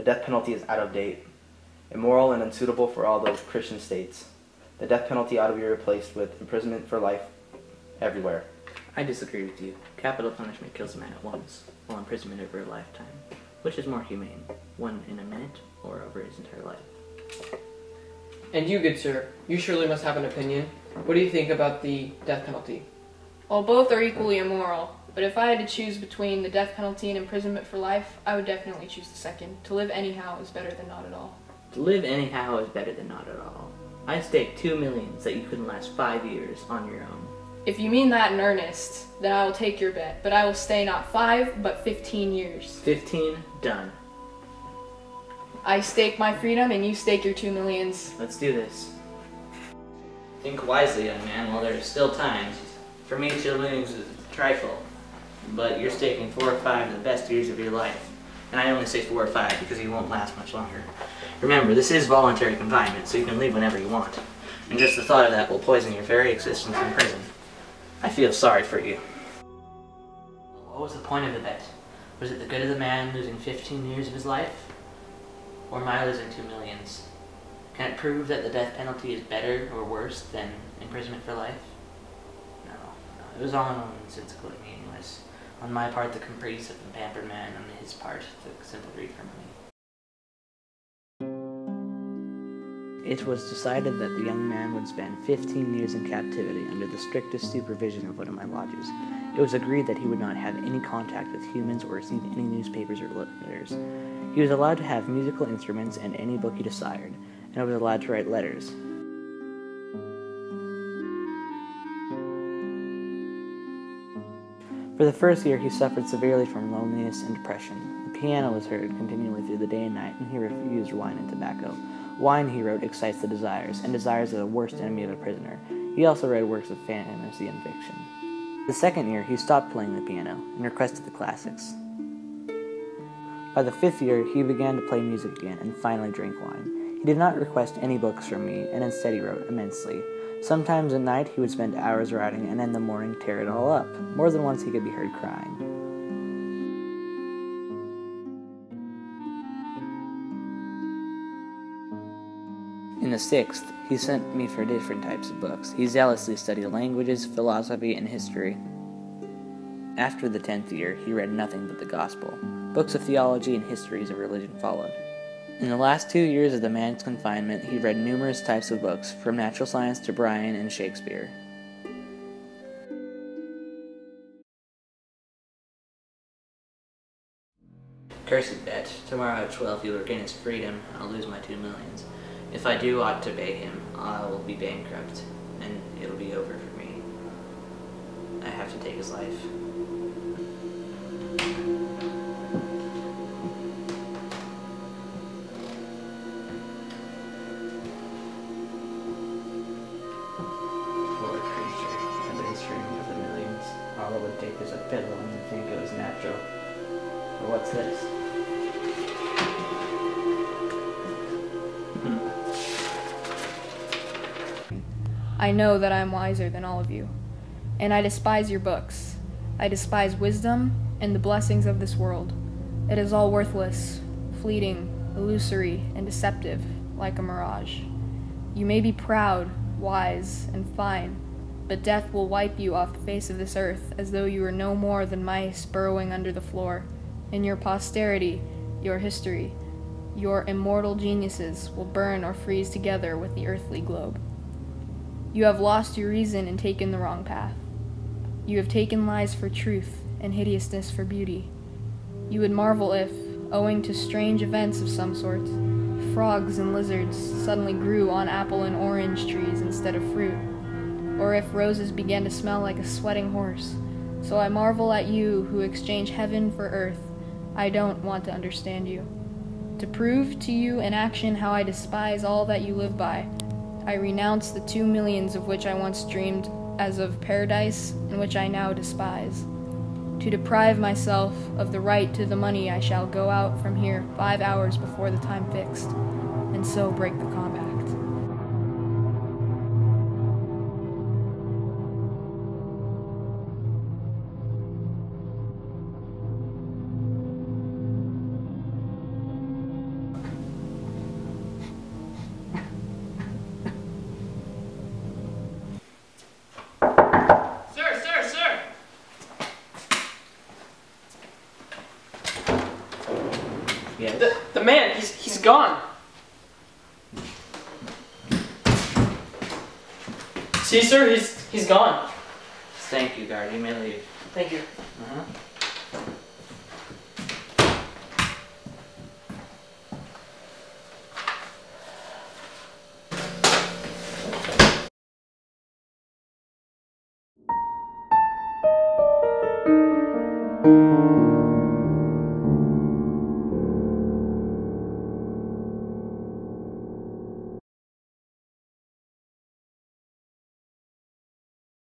The death penalty is out of date, immoral and unsuitable for all those Christian states. The death penalty ought to be replaced with imprisonment for life everywhere. I disagree with you. Capital punishment kills a man at once, while imprisonment over a lifetime. Which is more humane, one in a minute or over his entire life? And you, good sir, you surely must have an opinion. What do you think about the death penalty? Well, both are equally immoral, but if I had to choose between the death penalty and imprisonment for life, I would definitely choose the second. To live anyhow is better than not at all. To live anyhow is better than not at all. I stake 2 millions that you couldn't last 5 years on your own. If you mean that in earnest, then I will take your bet, but I will stay not 5, but 15 years. 15? Done. I stake my freedom, and you stake your 2 millions. Let's do this. Think wisely, young man, while there is still time. For me, 2 millions is a trifle, but you're staking 4 or 5 of the best years of your life. And I only say 4 or 5 because you won't last much longer. Remember, this is voluntary confinement, so you can leave whenever you want. And just the thought of that will poison your very existence in prison. I feel sorry for you. What was the point of the bet? Was it the good of the man losing 15 years of his life? Or my losing 2 millions? Can it prove that the death penalty is better or worse than imprisonment for life? No. It was all in all nonsensically meaningless. On my part, the caprice of the pampered man, on his part, the simple greed for money. It was decided that the young man would spend 15 years in captivity under the strictest supervision of one of my lodgers. It was agreed that he would not have any contact with humans or receive any newspapers or letters. He was allowed to have musical instruments and any book he desired, and was allowed to write letters. For the first year, he suffered severely from loneliness and depression. The piano was heard continually through the day and night, and he refused wine and tobacco. Wine, he wrote, excites the desires, and desires are the worst enemy of a prisoner. He also read works of fantasy and fiction. The second year, he stopped playing the piano and requested the classics. By the 5th year, he began to play music again and finally drank wine. He did not request any books from me, and instead he wrote immensely. Sometimes at night he would spend hours writing, and in the morning tear it all up. More than once he could be heard crying. In the 6th, he sent me for different types of books. He zealously studied languages, philosophy, and history. After the 10th year, he read nothing but the gospel. Books of theology and histories of religion followed. In the last 2 years of the man's confinement, he read numerous types of books, from natural science to Bryan and Shakespeare. Cursed bet. Tomorrow at 12 he'll regain his freedom, and I'll lose my 2 millions. If I do ought to pay him, I will be bankrupt, and it'll be over for me. I have to take his life. Poor creature, I've been dreaming of the millions. All it would take is a pillow and to think it was natural. But what's this? I know that I am wiser than all of you, and I despise your books. I despise wisdom and the blessings of this world. It is all worthless, fleeting, illusory, and deceptive, like a mirage. You may be proud, wise, and fine, but death will wipe you off the face of this earth as though you were no more than mice burrowing under the floor. And your posterity, your history, your immortal geniuses will burn or freeze together with the earthly globe. You have lost your reason and taken the wrong path. You have taken lies for truth and hideousness for beauty. You would marvel if, owing to strange events of some sort, frogs and lizards suddenly grew on apple and orange trees instead of fruit, or if roses began to smell like a sweating horse. So I marvel at you who exchange heaven for earth. I don't want to understand you. To prove to you in action how I despise all that you live by, I renounce the 2 millions of which I once dreamed as of paradise and which I now despise. To deprive myself of the right to the money, I shall go out from here 5 hours before the time fixed, and so break the compact. See, sir, he's gone. Thank you, guard. You may leave. Thank you. Uh-huh.